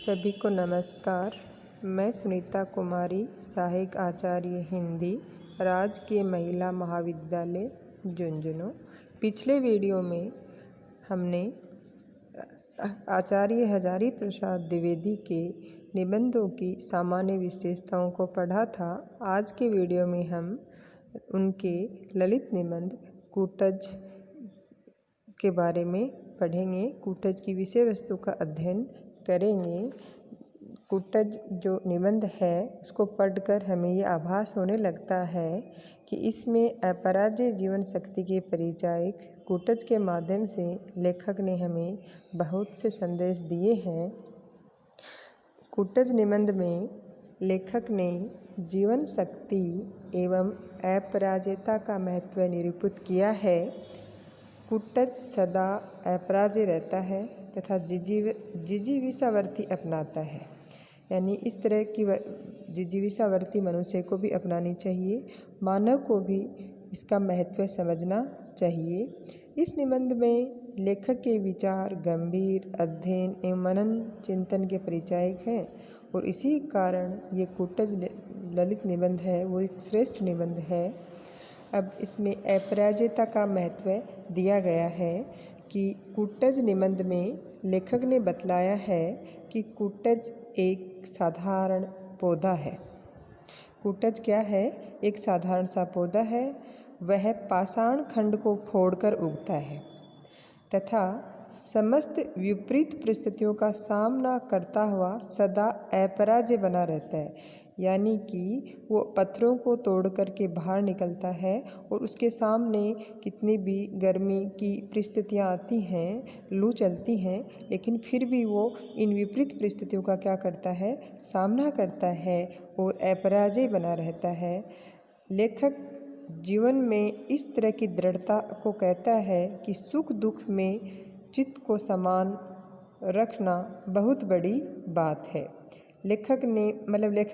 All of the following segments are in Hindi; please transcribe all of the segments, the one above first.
सभी को नमस्कार। मैं सुनीता कुमारी, सहायक आचार्य हिंदी, राजकीय महिला महाविद्यालय झुंझुनू। पिछले वीडियो में हमने आचार्य हजारी प्रसाद द्विवेदी के निबंधों की सामान्य विशेषताओं को पढ़ा था। आज के वीडियो में हम उनके ललित निबंध कूटज के बारे में पढ़ेंगे। कूटज की विषय वस्तु का अध्ययन करेंगे। कूटज जो निबंध है उसको पढ़कर हमें ये आभास होने लगता है कि इसमें अपराजेय जीवन शक्ति के परिचायक कूटज के माध्यम से लेखक ने हमें बहुत से संदेश दिए हैं। कूटज निबंध में लेखक ने जीवन शक्ति एवं अपराजेयता का महत्व निरूपित किया है। कूटज सदा अपराजेय रहता है तथा जिजीविषावर्ती अपनाता है, यानी इस तरह की जिजीविषावर्ती मनुष्य को भी अपनानी चाहिए। मानव को भी इसका महत्व समझना चाहिए। इस निबंध में लेखक के विचार गंभीर अध्ययन एवं मनन चिंतन के परिचायक हैं और इसी कारण ये कूटज ललित निबंध है वो एक श्रेष्ठ निबंध है। अब इसमें अपराजेयता का महत्व दिया गया है कि कूटज निबंध में लेखक ने बतलाया है कि कूटज एक साधारण पौधा है। कूटज क्या है? एक साधारण सा पौधा है। वह पाषाण खंड को फोड़कर उगता है तथा समस्त विपरीत परिस्थितियों का सामना करता हुआ सदा अपराजेय बना रहता है, यानी कि वो पत्थरों को तोड़ करके बाहर निकलता है और उसके सामने कितनी भी गर्मी की परिस्थितियाँ आती हैं, लू चलती हैं, लेकिन फिर भी वो इन विपरीत परिस्थितियों का क्या करता है? सामना करता है और अपराजेय बना रहता है। लेखक जीवन में इस तरह की दृढ़ता को कहता है कि सुख दुख में चित्त को समान रखना बहुत बड़ी बात है। लेखक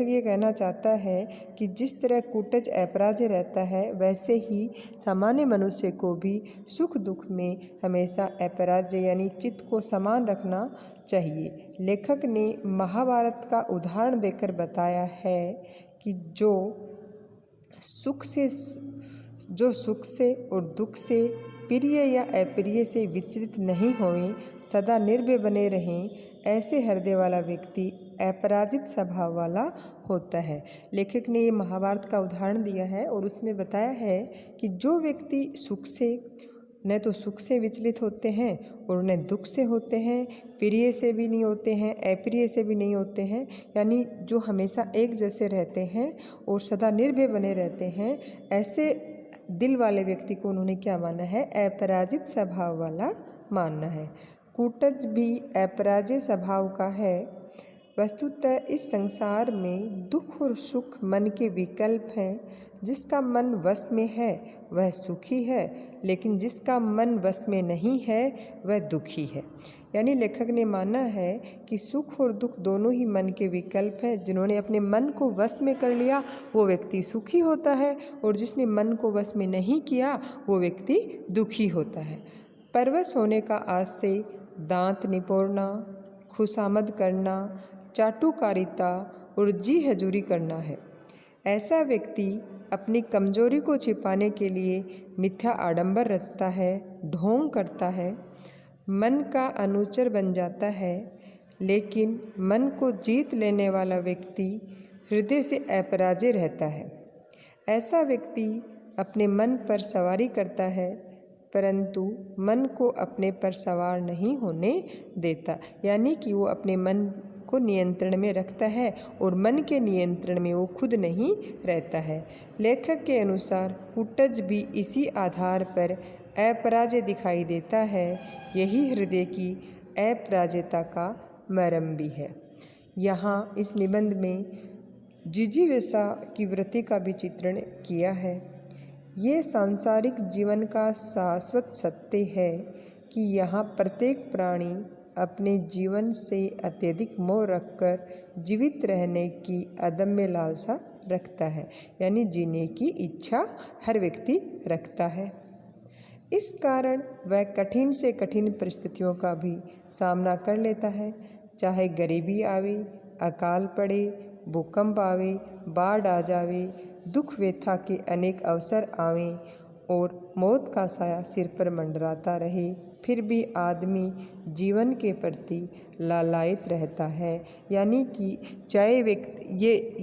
ये कहना चाहता है कि जिस तरह कूटज अपराजेय रहता है वैसे ही सामान्य मनुष्य को भी सुख दुख में हमेशा अपराजेय यानी चित्त को समान रखना चाहिए। लेखक ने महाभारत का उदाहरण देकर बताया है कि जो सुख से और दुख से प्रिय या अप्रिय से विचलित नहीं होएं, सदा निर्भय बने रहें, ऐसे हृदय वाला व्यक्ति अपराजित स्वभाव वाला होता है। लेखक ने ये महाभारत का उदाहरण दिया है और उसमें बताया है कि जो व्यक्ति न तो सुख से विचलित होते हैं और न दुख से होते हैं, प्रिय से भी नहीं होते हैं, अप्रिय से भी नहीं होते हैं, यानी जो हमेशा एक जैसे रहते हैं और सदा निर्भय बने रहते हैं, ऐसे दिल वाले व्यक्ति को उन्होंने क्या माना है? अपराजित स्वभाव वाला मानना है। कूटज भी अपराजेय स्वभाव का है। वस्तुतः इस संसार में दुख और सुख मन के विकल्प हैं। जिसका मन वश में है वह सुखी है, लेकिन जिसका मन वश में नहीं है वह दुखी है। यानी लेखक ने माना है कि सुख और दुख दोनों ही मन के विकल्प हैं। जिन्होंने अपने मन को वश में कर लिया वो व्यक्ति सुखी होता है और जिसने मन को वश में नहीं किया वो व्यक्ति दुखी होता है। परवश होने का आस से दांत निपोड़ना, खुशामद करना, चाटुकारिता और जी हजूरी करना है। ऐसा व्यक्ति अपनी कमजोरी को छिपाने के लिए मिथ्या आडंबर रचता है, ढोंग करता है, मन का अनुचर बन जाता है। लेकिन मन को जीत लेने वाला व्यक्ति हृदय से अपराजेय रहता है। ऐसा व्यक्ति अपने मन पर सवारी करता है परंतु मन को अपने पर सवार नहीं होने देता, यानी कि वो अपने मन को नियंत्रण में रखता है और मन के नियंत्रण में वो खुद नहीं रहता है। लेखक के अनुसार कूटज भी इसी आधार पर अपराजेय दिखाई देता है। यही हृदय की अपराजेयता का मर्म भी है। यहाँ इस निबंध में जिजीविषा की वृत्ति का भी चित्रण किया है। ये सांसारिक जीवन का शाश्वत सत्य है कि यहाँ प्रत्येक प्राणी अपने जीवन से अत्यधिक मोह रखकर जीवित रहने की अदम्य लालसा रखता है, यानी जीने की इच्छा हर व्यक्ति रखता है। इस कारण वह कठिन से कठिन परिस्थितियों का भी सामना कर लेता है चाहे गरीबी आवे, अकाल पड़े, भूकंप आवे, बाढ़ आ जावे, दुख व्यथा के अनेक अवसर आवें और मौत का साया सिर पर मंडराता रहे, फिर भी आदमी जीवन के प्रति लालायित रहता है। यानी कि चाहे व्यक्ति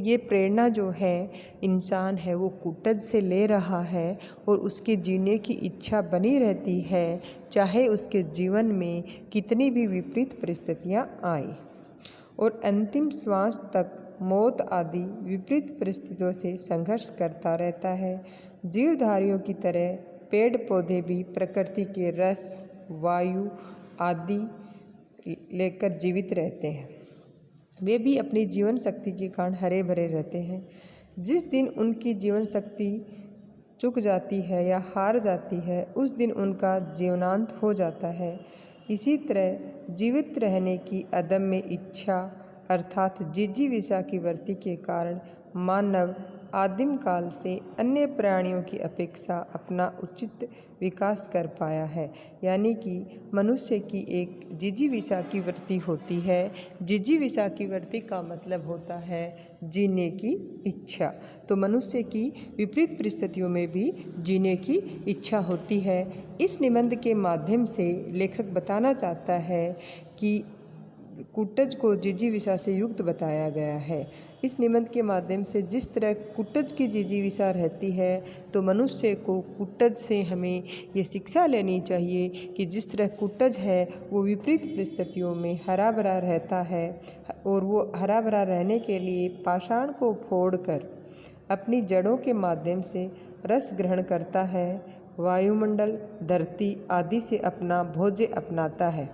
ये प्रेरणा जो है इंसान है वो कुटज से ले रहा है और उसके जीने की इच्छा बनी रहती है, चाहे उसके जीवन में कितनी भी विपरीत परिस्थितियाँ आए और अंतिम श्वास तक मौत आदि विपरीत परिस्थितियों से संघर्ष करता रहता है। जीवधारियों की तरह पेड़ पौधे भी प्रकृति के रस, वायु आदि लेकर जीवित रहते हैं। वे भी अपनी जीवन शक्ति के कारण हरे भरे रहते हैं। जिस दिन उनकी जीवन शक्ति चुक जाती है या हार जाती है, उस दिन उनका जीवनांत हो जाता है। इसी तरह जीवित रहने की अदम्य इच्छा अर्थात जिजीविषा की वृत्ति के कारण मानव आदिम काल से अन्य प्राणियों की अपेक्षा अपना उचित विकास कर पाया है। यानी कि मनुष्य की एक जिजीविषा की वृत्ति होती है। जिजीविषा की वृत्ति का मतलब होता है जीने की इच्छा। तो मनुष्य की विपरीत परिस्थितियों में भी जीने की इच्छा होती है। इस निबंध के माध्यम से लेखक बताना चाहता है कि कुटज को जिजीविषा से युक्त बताया गया है। इस निबंध के माध्यम से जिस तरह कुटज की जिजीविषा रहती है, तो मनुष्य को कुटज से हमें ये शिक्षा लेनी चाहिए कि जिस तरह कुटज है वो विपरीत परिस्थितियों में हरा भरा रहता है और वो हरा भरा रहने के लिए पाषाण को फोड़कर अपनी जड़ों के माध्यम से रस ग्रहण करता है, वायुमंडल, धरती आदि से अपना भोज्य अपनाता है।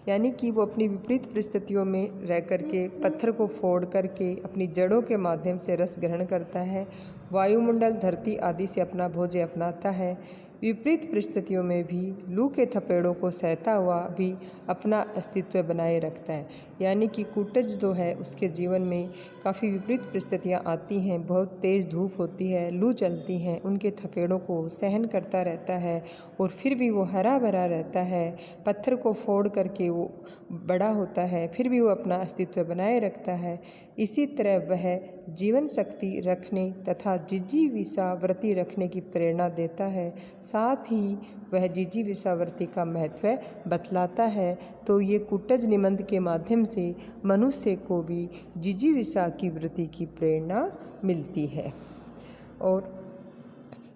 यानी कि वो अपनी विपरीत परिस्थितियों में रह करके पत्थर को फोड़ करके अपनी जड़ों के माध्यम से रस ग्रहण करता है, वायुमंडल, धरती आदि से अपना भोज्य अपनाता है। विपरीत परिस्थितियों में भी लू के थपेड़ों को सहता हुआ भी अपना अस्तित्व बनाए रखता है। यानी कि कुटज जो है उसके जीवन में काफ़ी विपरीत परिस्थितियाँ आती हैं, बहुत तेज़ धूप होती है, लू चलती हैं, उनके थपेड़ों को सहन करता रहता है और फिर भी वो हरा भरा रहता है। पत्थर को फोड़ करके वो बड़ा होता है, फिर भी वो अपना अस्तित्व बनाए रखता है। इसी तरह वह जीवन शक्ति रखने तथा जिजीविषा वृत्ति रखने की प्रेरणा देता है। साथ ही वह जिजीविषा वृत्ति का महत्व बतलाता है। तो ये कुटज निबंध के माध्यम से मनुष्य को भी जिजीविषा की वृत्ति की प्रेरणा मिलती है और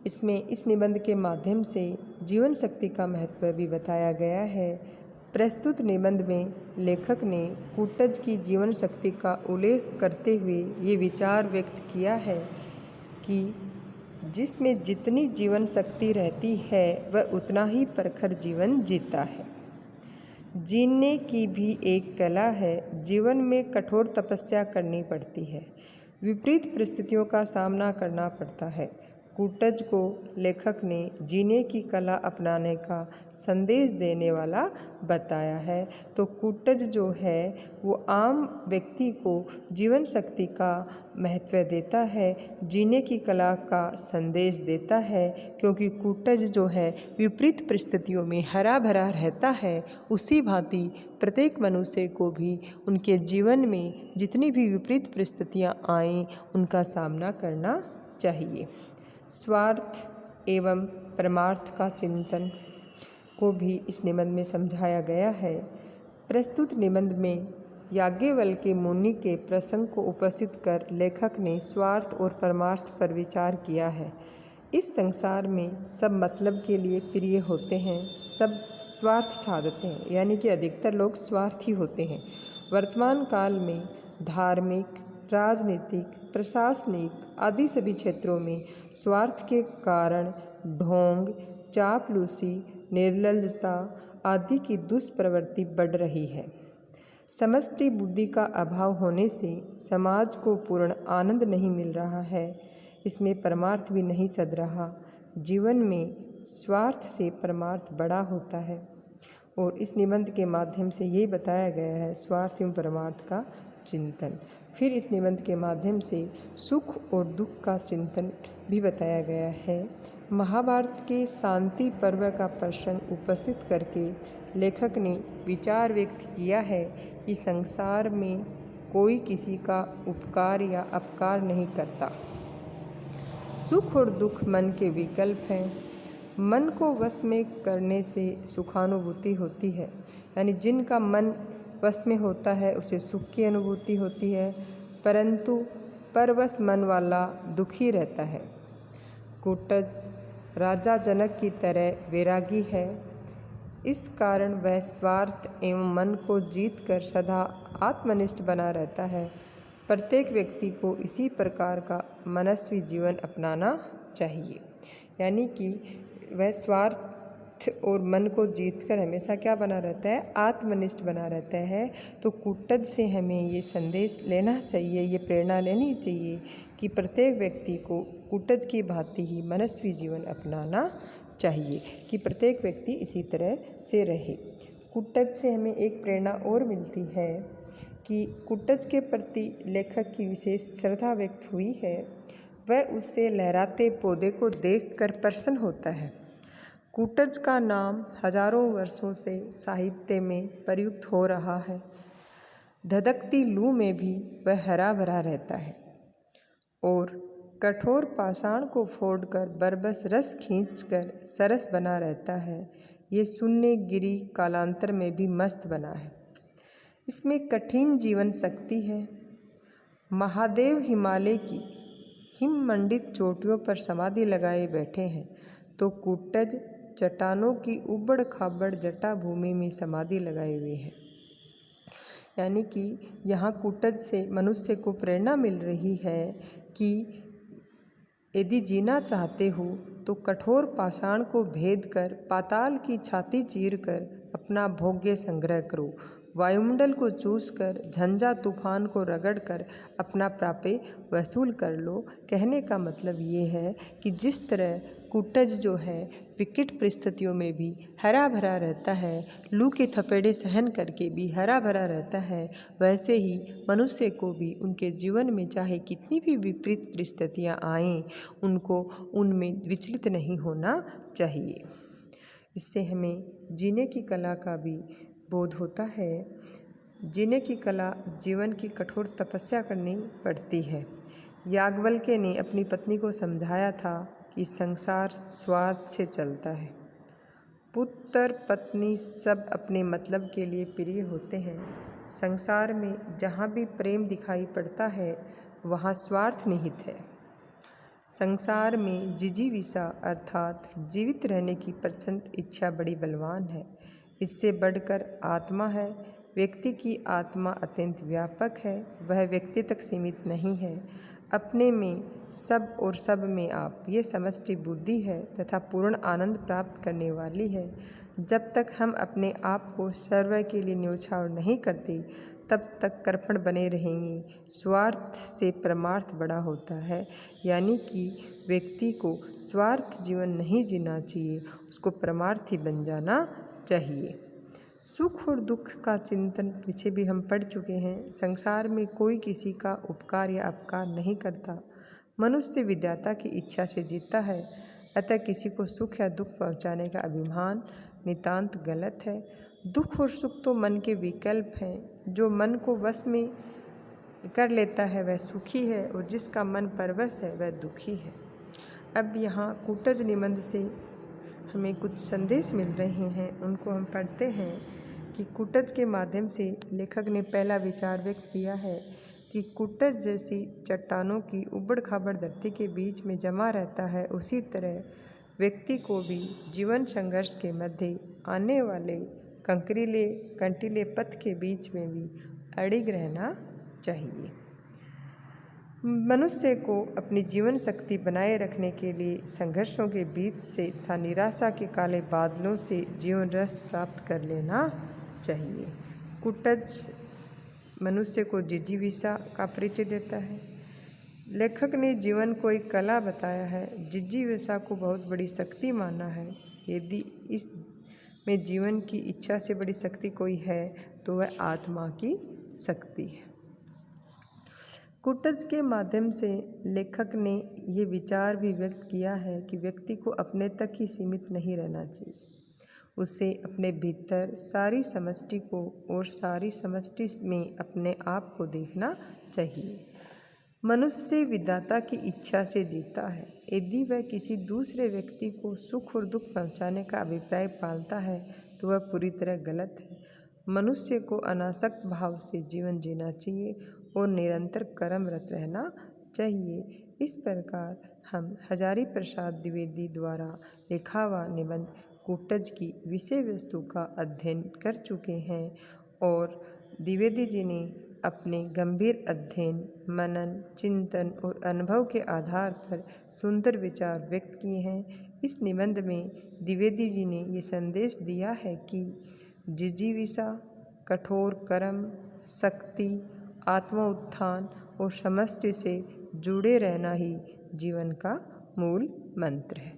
इसमें इस निबंध के माध्यम से जीवन शक्ति का महत्व भी बताया गया है। प्रस्तुत निबंध में लेखक ने कुटज की जीवन शक्ति का उल्लेख करते हुए ये विचार व्यक्त किया है कि जिसमें जितनी जीवन शक्ति रहती है वह उतना ही प्रखर जीवन जीता है। जीने की भी एक कला है, जीवन में कठोर तपस्या करनी पड़ती है, विपरीत परिस्थितियों का सामना करना पड़ता है। कुटज को लेखक ने जीने की कला अपनाने का संदेश देने वाला बताया है। तो कुटज जो है वो आम व्यक्ति को जीवन शक्ति का महत्व देता है, जीने की कला का संदेश देता है, क्योंकि कुटज जो है विपरीत परिस्थितियों में हरा भरा रहता है। उसी भांति प्रत्येक मनुष्य को भी उनके जीवन में जितनी भी विपरीत परिस्थितियाँ आएँ उनका सामना करना चाहिए। स्वार्थ एवं परमार्थ का चिंतन को भी इस निबंध में समझाया गया है। प्रस्तुत निबंध में याज्ञवल्क्य मुनि के प्रसंग को उपस्थित कर लेखक ने स्वार्थ और परमार्थ पर विचार किया है। इस संसार में सब मतलब के लिए प्रिय होते हैं, सब स्वार्थ साधते हैं, यानी कि अधिकतर लोग स्वार्थी होते हैं। वर्तमान काल में धार्मिक, राजनीतिक, प्रशासनिक आदि सभी क्षेत्रों में स्वार्थ के कारण ढोंग, चापलूसी, निर्लज्जता आदि की दुष्प्रवृत्ति बढ़ रही है। समष्टि बुद्धि का अभाव होने से समाज को पूर्ण आनंद नहीं मिल रहा है, इसमें परमार्थ भी नहीं सध रहा। जीवन में स्वार्थ से परमार्थ बड़ा होता है और इस निबंध के माध्यम से यही बताया गया है स्वार्थ एवं परमार्थ का चिंतन। फिर इस निबंध के माध्यम से सुख और दुख का चिंतन भी बताया गया है। महाभारत के शांति पर्व का प्रसंग उपस्थित करके लेखक ने विचार व्यक्त किया है कि संसार में कोई किसी का उपकार या अपकार नहीं करता। सुख और दुख मन के विकल्प हैं। मन को वश में करने से सुखानुभूति होती है, यानी जिनका मन वश में होता है उसे सुख की अनुभूति होती है, परंतु परवश मन वाला दुखी रहता है। कुटज राजा जनक की तरह वैरागी है। इस कारण वह स्वार्थ एवं मन को जीत कर सदा आत्मनिष्ठ बना रहता है। प्रत्येक व्यक्ति को इसी प्रकार का मनस्वी जीवन अपनाना चाहिए, यानी कि वह स्वार्थ और मन को जीतकर हमेशा क्या बना रहता है, आत्मनिष्ठ बना रहता है। तो कुटज से हमें ये संदेश लेना चाहिए, ये प्रेरणा लेनी चाहिए कि प्रत्येक व्यक्ति को कुटज की भांति ही मनस्वी जीवन अपनाना चाहिए, कि प्रत्येक व्यक्ति इसी तरह से रहे। कुटज से हमें एक प्रेरणा और मिलती है कि कुटज के प्रति लेखक की विशेष श्रद्धा व्यक्त हुई है। वह उससे लहराते पौधे को देखकर प्रसन्न होता है। कुटज का नाम हजारों वर्षों से साहित्य में प्रयुक्त हो रहा है। धधकती लू में भी वह हरा भरा रहता है और कठोर पाषाण को फोड़कर बरबस रस खींचकर सरस बना रहता है। ये शून्य गिरी कालांतर में भी मस्त बना है। इसमें कठिन जीवन शक्ति है। महादेव हिमालय की हिममंडित चोटियों पर समाधि लगाए बैठे हैं, तो कुटज चट्टानों की उबड़ खाबड़ जटा भूमि में समाधि लगाए हुए हैं। यानी कि यहाँ कुटज से मनुष्य को प्रेरणा मिल रही है कि यदि जीना चाहते हो तो कठोर पाषाण को भेद कर पाताल की छाती चीर कर अपना भोग्य संग्रह करो। वायुमंडल को चूस कर झंझा तूफान को रगड़ कर अपना प्राप्य वसूल कर लो। कहने का मतलब ये है कि जिस तरह कुटज जो है विकट परिस्थितियों में भी हरा भरा रहता है, लू के थपेड़े सहन करके भी हरा भरा रहता है, वैसे ही मनुष्य को भी उनके जीवन में चाहे कितनी भी विपरीत परिस्थितियाँ आएँ, उनको उनमें विचलित नहीं होना चाहिए। इससे हमें जीने की कला का भी बोध होता है। जीने की कला जीवन की कठोर तपस्या करनी पड़ती है। याज्ञवल्क्य ने अपनी पत्नी को समझाया था कि संसार स्वार्थ से चलता है। पुत्र पत्नी सब अपने मतलब के लिए प्रिय होते हैं। संसार में जहाँ भी प्रेम दिखाई पड़ता है वहाँ स्वार्थ निहित है। संसार में जिजीविषा अर्थात जीवित रहने की प्रचंड इच्छा बड़ी बलवान है। इससे बढ़कर आत्मा है। व्यक्ति की आत्मा अत्यंत व्यापक है, वह व्यक्ति तक सीमित नहीं है। अपने में सब और सब में आप, ये समष्टि बुद्धि है तथा पूर्ण आनंद प्राप्त करने वाली है। जब तक हम अपने आप को सर्व के लिए न्योछावर नहीं करते तब तक कर्पण बने रहेंगे। स्वार्थ से परमार्थ बड़ा होता है, यानी कि व्यक्ति को स्वार्थ जीवन नहीं जीना चाहिए, उसको परमार्थी बन जाना चाहिए। सुख और दुख का चिंतन पीछे भी हम पढ़ चुके हैं। संसार में कोई किसी का उपकार या अपकार नहीं करता। मनुष्य विधाता की इच्छा से जीता है, अतः किसी को सुख या दुख पहुंचाने का अभिमान नितांत गलत है। दुख और सुख तो मन के विकल्प हैं। जो मन को वश में कर लेता है वह सुखी है और जिसका मन परवश है वह दुखी है। अब यहाँ कुटज निबंध से हमें कुछ संदेश मिल रहे हैं, उनको हम पढ़ते हैं कि कुटज के माध्यम से लेखक ने पहला विचार व्यक्त किया है कि कुटज जैसी चट्टानों की उबड़ खाबड़ धरती के बीच में जमा रहता है, उसी तरह व्यक्ति को भी जीवन संघर्ष के मध्य आने वाले कंटीले पथ के बीच में भी अड़िग रहना चाहिए। मनुष्य को अपनी जीवन शक्ति बनाए रखने के लिए संघर्षों के बीच से तथा निराशा के काले बादलों से जीवन रस प्राप्त कर लेना चाहिए। कुटज मनुष्य को जिजीविषा का परिचय देता है। लेखक ने जीवन को एक कला बताया है। जिजीविषा को बहुत बड़ी शक्ति माना है। यदि इस में जीवन की इच्छा से बड़ी शक्ति कोई है तो वह आत्मा की शक्ति है। कूटज के माध्यम से लेखक ने ये विचार भी व्यक्त किया है कि व्यक्ति को अपने तक ही सीमित नहीं रहना चाहिए, उसे अपने भीतर सारी समष्टि को और सारी समष्टि में अपने आप को देखना चाहिए। मनुष्य विधाता की इच्छा से जीता है। यदि वह किसी दूसरे व्यक्ति को सुख और दुख पहुंचाने का अभिप्राय पालता है तो वह पूरी तरह गलत है। मनुष्य को अनासक्त भाव से जीवन जीना चाहिए और निरंतर कर्मरत रहना चाहिए। इस प्रकार हम हजारी प्रसाद द्विवेदी द्वारा लिखा हुआ निबंध कूटज की विषय वस्तु का अध्ययन कर चुके हैं और द्विवेदी जी ने अपने गंभीर अध्ययन, मनन, चिंतन और अनुभव के आधार पर सुंदर विचार व्यक्त किए हैं। इस निबंध में द्विवेदी जी ने ये संदेश दिया है कि जिजीविषा, कठोर कर्म, शक्ति, आत्म उत्थान और समष्टि से जुड़े रहना ही जीवन का मूल मंत्र है।